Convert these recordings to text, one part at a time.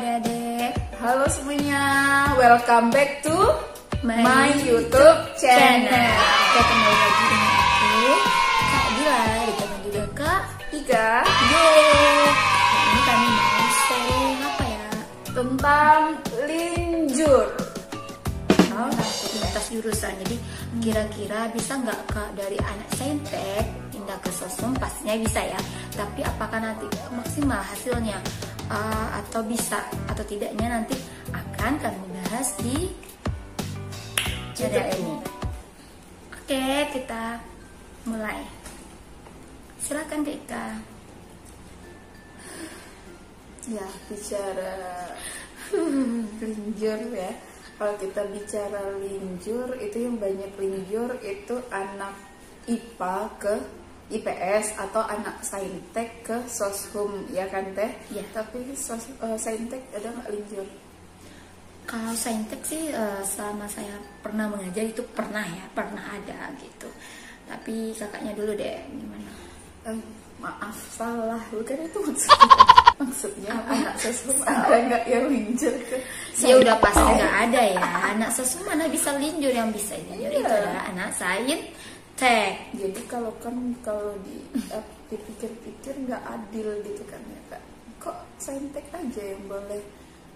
adik-adik. Halo semuanya, welcome back to my YouTube channel. Oke, kembali lagi dengan aku, Kak Dila, ditemani juga Kak Ika. Yeay. Ini kami mau sharing apa ya? Tentang linjur. Nah, lintas jurusan. Jadi kira-kira bisa nggak Kak dari anak saintek pindah ke sosum? Pastinya bisa ya. Tapi apakah nanti maksimal hasilnya? Atau bisa atau tidaknya nanti akan kami bahas di channel ini. Oke, kita mulai. Silakan Kak Ika. Ya, bicara linjur ya. Kalau kita bicara linjur, itu yang banyak linjur itu anak IPA ke IPS atau anak saintek ke soshum, ya kan Teh? Ya. Tapi saintek ada nggak linjur? Kalau saintek sih selama saya pernah mengajar itu pernah ada gitu. Tapi kakaknya dulu deh, gimana? Maaf, salah, bukan itu maksudnya. Maksudnya anak soshum ada nggak yang linjur ke? Ya udah pasti nggak ada ya. Anak soshum mana bisa linjur, yang bisa linjur itu adalah anak saintek. Jadi kalau dipikir-pikir nggak adil gitu kan ya Kak. Kok saintek aja yang boleh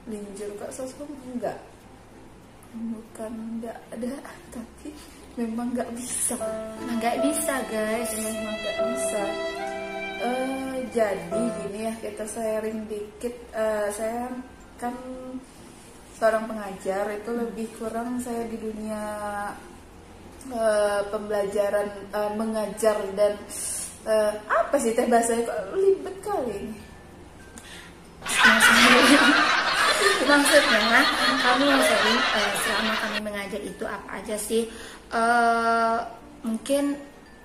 linjur, kok soshum enggak? Bukan nggak ada, tapi memang nggak bisa. Nggak bisa guys. Memang nggak bisa. Jadi gini ya, kita sharing dikit. Saya kan seorang pengajar, itu lebih kurang saya di dunia pembelajaran, mengajar dan apa sih Teh bahasanya, kok ribet kali ini. Maksudnya kami sering selama kami mengajar itu apa aja sih, mungkin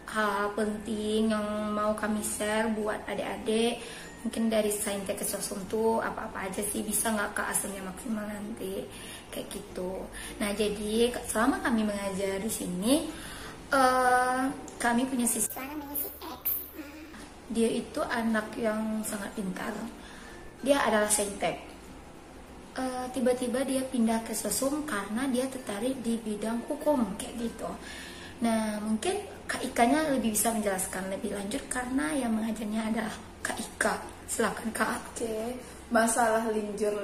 hal penting yang mau kami share buat adik-adik, mungkin dari saintek ke soshum tuh apa-apa aja sih, bisa nggak Kak hasilnya maksimal nanti kayak gitu. Nah jadi selama kami mengajar di sini, kami punya siswa namanya si X. Dia itu anak yang sangat pintar. Dia adalah saintek. Tiba-tiba dia pindah ke soshum karena dia tertarik di bidang hukum kayak gitu. Nah mungkin Kak Ikanya lebih bisa menjelaskan lebih lanjut karena yang mengajarnya adalah Kak Ika. Silakan Kak. Oke, masalah linjur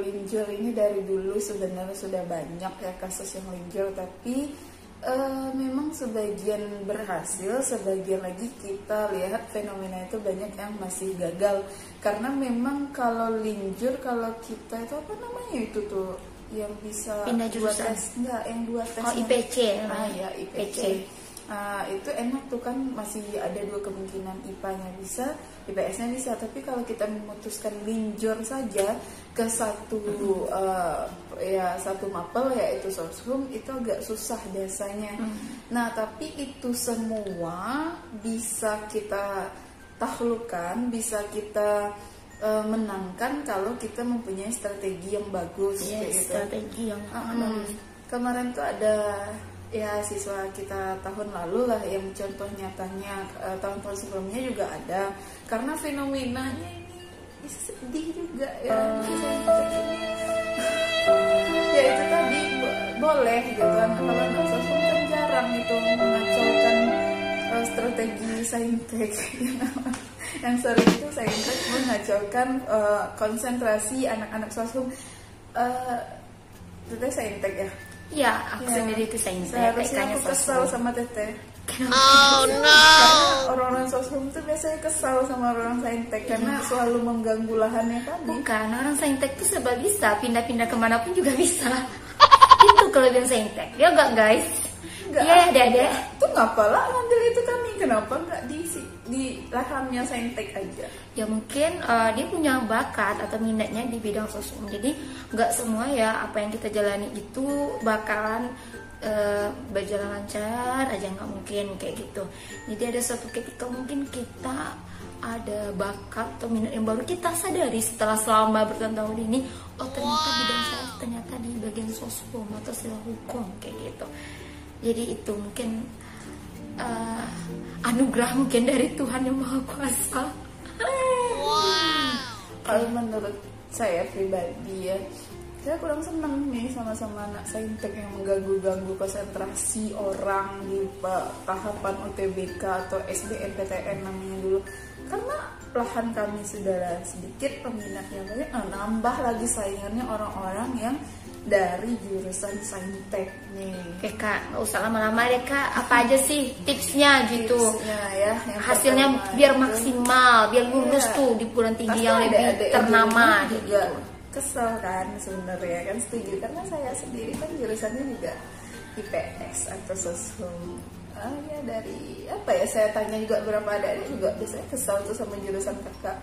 ini dari dulu sebenarnya sudah banyak ya kasus yang linjur, tapi memang sebagian berhasil, sebagian lagi kita lihat fenomena itu banyak yang masih gagal. Karena memang kalau linjur, kalau kita itu apa namanya itu tuh yang bisa pindah dua jurusan. tes, enggak yang dua tes. Oh IPC. Ya IPC. Itu enak tuh kan, masih ada dua kemungkinan, IPA-nya bisa, IPS-nya bisa. Tapi kalau kita memutuskan linjur saja ke satu satu mapel yaitu soshum, itu agak susah biasanya. Nah tapi itu semua bisa kita taklukkan, bisa kita menangkan kalau kita mempunyai strategi yang bagus. Yes, strategi yang bagus. Kemarin tuh ada ya siswa kita tahun lalu lah yang contoh nyatanya, tahun-tahun sebelumnya juga ada, karena fenomenanya ini sedih juga ya. Ya itu tadi boleh gitu kan, kalau anak soshum kan jarang itu mengacaukan strategi saintek. Yang sering itu saintek mengacaukan konsentrasi anak-anak soshum. Teteh saintek ya? Ya, aku sendiri itu saintek. Seharusnya aku kesal sama Teteh. Oh no. Karena orang-orang soshum tuh biasanya kesal sama orang saintek karena selalu mengganggu lahannya tadi. Bukan, orang saintek tuh serba bisa, pindah-pindah kemanapun juga bisa. Itu kelebihan saintek. Ya enggak guys? Iya, Dede. Tuh ngapalah ngambil itu kami, kenapa enggak di lahannya saintek aja? Ya mungkin dia punya bakat atau minatnya di bidang soshum. Jadi nggak semua ya apa yang kita jalani itu bakalan berjalan lancar aja, nggak mungkin kayak gitu. Jadi ada suatu ketika mungkin kita ada bakat atau minat yang baru kita sadari setelah selama bertahun-tahun ini, oh ternyata bidang saya ternyata di bagian soshum atau setelah hukum kayak gitu. Jadi itu mungkin anugerah mungkin dari Tuhan yang Maha Kuasa. Kalau menurut saya pribadi ya, saya kurang senang nih sama anak saintek yang mengganggu-ganggu konsentrasi orang di tahapan UTBK atau SBMPTN namanya dulu. Karena lahan kami sudah sedikit, peminatnya banyak, nambah lagi saingannya orang-orang yang dari jurusan saintek nih. Oke Kak, nggak usah lama-lama deh Kak. Apa aja sih tipsnya gitu? Tipsnya ya, hasilnya biar maksimal, biar lulus tuh di perguruan tinggi yang lebih ternama juga. Kesel kan sebenarnya, kan setuju karena saya sendiri kan jurusannya juga IPS atau sosum. Ya dari apa ya, saya tanya juga beberapa adik juga biasanya kesel tuh sama jurusan kakak,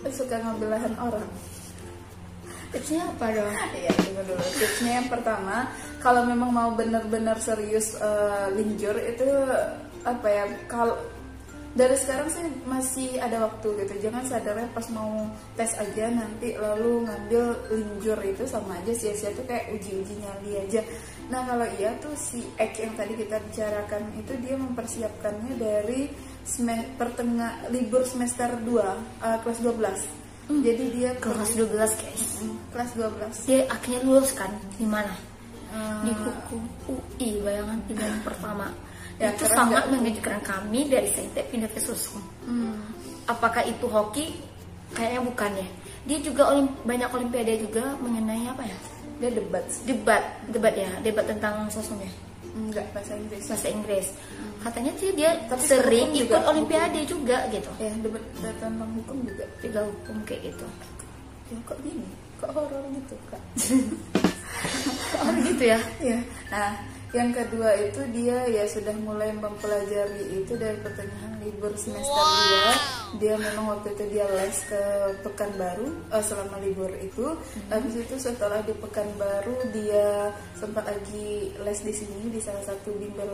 suka ngambil lahan orang. Tipsnya apa dong? Iya, tunggu dulu. Tipsnya yang pertama, kalau memang mau benar-benar serius linjur itu apa ya, kalau dari sekarang sih masih ada waktu gitu. Jangan sadarnya pas mau tes aja nanti lalu ngambil linjur, itu sama aja sia-sia, tuh kayak uji-uji nyali aja. Nah kalau iya tuh si Ek yang tadi kita bicarakan itu dia mempersiapkannya dari libur semester 2 kelas 12. Jadi dia kelas 12 guys. Kelas 12. Dia akhirnya lulus kan di mana? Di hukum UI, bayangan pilihan pertama. Ya, itu sangat mengejutkan kami dari saintek pindah ke sosum. Apakah itu hoki? Kayaknya bukan ya. Dia juga banyak olimpiade juga mengenai apa ya? Dia debat ya, debat tentang sosum ya. Enggak, bahasa Inggris. Bahasa Inggris. Katanya sih dia sering ikut olimpiade juga gitu. Ya, debat tentang hukum juga. Tiga hukum kayak gitu. Ya kok gini? Kok horor gitu, Kak? Horor gitu ya? Iya. Nah, yang kedua itu dia ya sudah mulai mempelajari itu dari pertengahan libur semester 2. Dia memang waktu itu dia les ke Pekanbaru selama libur itu. Habis itu setelah di Pekanbaru dia sempat lagi les di sini di salah satu bimbel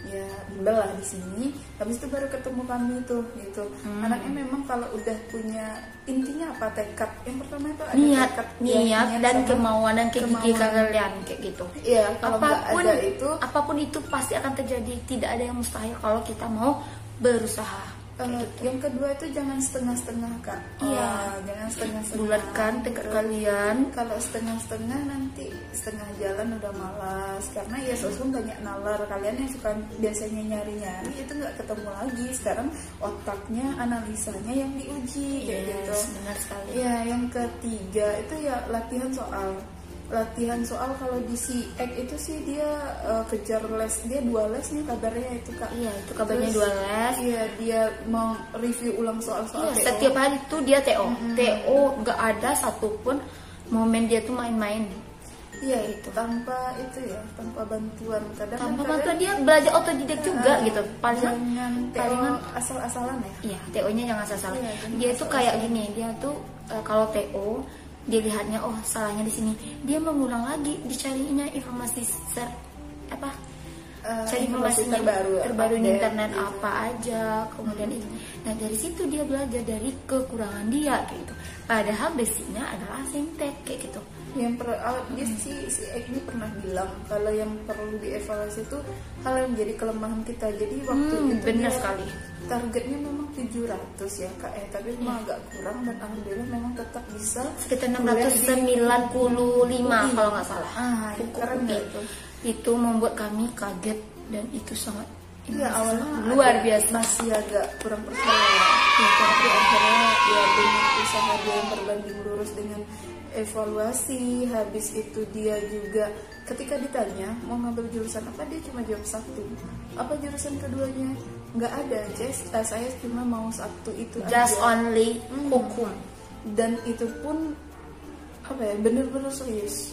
ya bimbel lah di sini. Habis itu baru ketemu kami tuh gitu. Anaknya memang kalau udah punya, intinya apa, tekad. Yang pertama itu ada niat dan kemauan dan kegigihan kalian kayak gitu. Iya, kalau apapun ada itu, apapun itu pasti akan terjadi. Tidak ada yang mustahil kalau kita mau berusaha. Gitu. Yang kedua itu jangan setengah-setengah, Kak. Iya, jangan setengah-setengah. Bulatkan tekad kalian. Kalau setengah-setengah nanti setengah jalan udah malas, karena ya sosum banyak nalar. Kalian yang suka biasanya nyari-nyari itu nggak ketemu lagi. Sekarang otaknya, analisanya yang diuji kayak gitu. Benar sekali. Ya, yang ketiga itu ya latihan soal. Kalau di si Ek itu sih dia kejar les, dia 2 les nih kabarnya itu, Kak. Iya, itu kabarnya 2 les. Iya, dia mau review ulang soal-soal TO. Setiap hari itu dia TO. TO nggak ada satupun momen dia tuh main-main. Iya, itu tanpa bantuan. Tanpa bantuan dia belajar otodidak juga gitu. Palingan asal-asalan ya. Iya, TO-nya jangan asal-asalan. Iya, dia tuh kayak gini, dia tuh kalau TO dia lihatnya salahnya di sini, dia mengulang lagi, dicarinya informasi cari informasi terbaru di internet apa aja, kemudian itu. Nah dari situ dia belajar dari kekurangan dia kayak gitu. Padahal basicnya adalah saintek kayak gitu. Yang si Ek ini pernah bilang kalau yang perlu dievaluasi itu hal yang menjadi kelemahan kita. Jadi waktu itu benar sekali. Targetnya memang 700 ya, Kak, tapi memang agak kurang, dan alhamdulillah memang tetap bisa sekitar 695 kalau nggak salah. Keren gitu. Itu membuat kami kaget dan itu sangat awalnya luar biasa, masih agak kurang percaya. Tapi akhirnya ya dengan usaha dia yang berbanding lurus dengan evaluasi, habis itu dia juga ketika ditanya mau ngambil jurusan apa, dia cuma jawab satu. Apa jurusan keduanya? Nggak ada, saya cuma mau satu itu just aja. Only hukum. Dan itu pun bener-bener serius,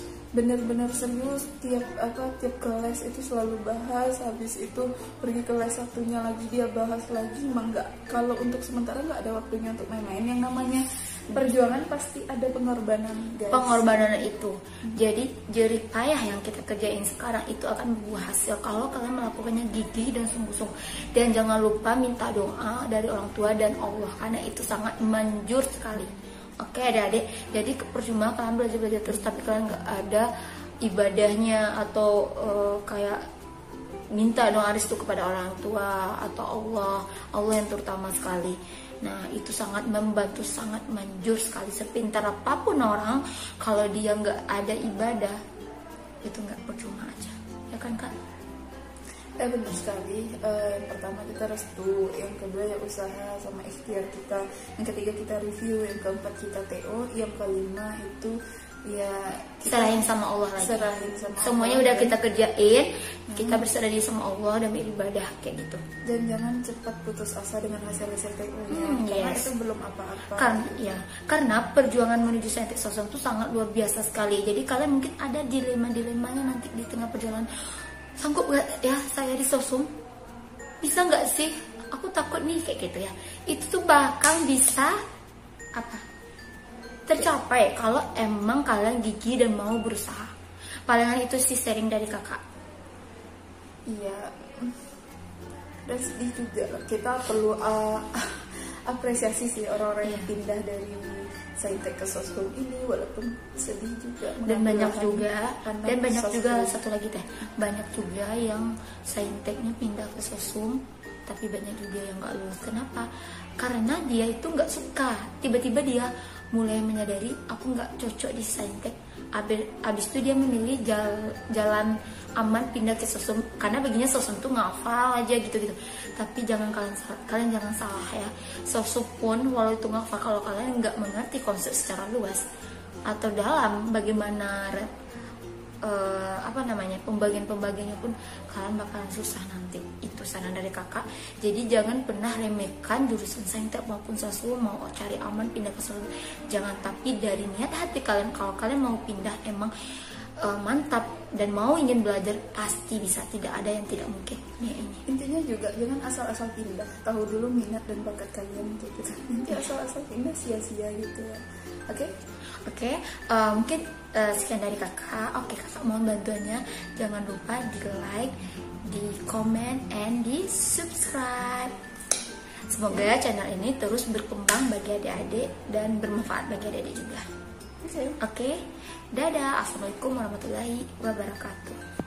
tiap kelas itu selalu bahas. Habis itu pergi ke les satunya lagi dia bahas lagi. Emang nggak, kalau untuk sementara nggak ada waktunya untuk main-main. Yang namanya perjuangan pasti ada pengorbanan, guys. Pengorbanan itu. Jadi jerih payah yang kita kerjain sekarang itu akan membuah hasil kalau kalian melakukannya gigih dan sungguh-sungguh. Dan jangan lupa minta doa dari orang tua dan Allah, karena itu sangat manjur sekali. Oke adik-adik, jadi percuma kalian belajar terus tapi kalian nggak ada ibadahnya atau kayak minta doa restu kepada orang tua atau Allah yang terutama sekali. Nah itu sangat membantu, sangat manjur sekali. Sepintar apapun orang, kalau dia nggak ada ibadah itu nggak percuma aja, ya kan Kak? Benar sekali. Yang pertama kita restu, yang kedua ya usaha sama ikhtiar kita, yang ketiga kita review, yang keempat kita TO, yang kelima itu ya serahin sama Allah lagi. Serahin sama semuanya Allah, udah kita kerjain, kita berserah diri sama Allah dan beribadah kayak gitu. Dan jangan cepat putus asa dengan hasil-hasil TO-nya, karena itu belum apa-apa. Karena perjuangan menuju saintek sosum itu sangat luar biasa sekali. Jadi kalian mungkin ada dilema-dilemanya nanti di tengah perjalanan. Sanggup gak ya saya di sosum? Bisa nggak sih? Aku takut nih kayak gitu ya. Itu tuh bakal bisa tercapai kalau emang kalian gigih dan mau berusaha. Palingan itu sih sharing dari kakak. Iya. Dan sedih juga. Kita perlu apresiasi sih orang-orang yang pindah dari saintek ke sosum ini, walaupun sedih juga. Dan banyak juga satu lagi teh, banyak juga yang sainteknya pindah ke sosum, tapi banyak juga yang nggak lulus. Kenapa? Karena dia itu nggak suka. Tiba-tiba dia mulai menyadari aku nggak cocok di saintek. Abis itu dia memilih jalan aman pindah ke sosum, karena baginya sosum tuh ngafal aja gitu. Tapi kalian jangan salah ya. Sosum pun walau itu ngafal, kalau kalian nggak mengerti konsep secara luas atau dalam bagaimana pembagiannya pun kalian bakalan susah nanti. Itu saran dari kakak. Jadi jangan pernah remehkan jurusan saintek maupun sosum. Mau cari aman pindah ke sosum jangan, tapi dari niat hati kalian, kalau kalian mau pindah emang mantap dan mau ingin belajar, pasti bisa. Tidak ada yang tidak mungkin. Ini intinya juga jangan asal-asal pindah, tahu dulu minat dan bakat kalian gitu. Nanti asal-asal pindah sia-sia gitu ya. Oke, mungkin sekian dari kakak. Oke, kakak mohon bantuannya, jangan lupa di like, di comment, and di subscribe. Semoga channel ini terus berkembang bagi adik-adik dan bermanfaat bagi adik-adik juga. Oke, dadah. Assalamualaikum warahmatullahi wabarakatuh.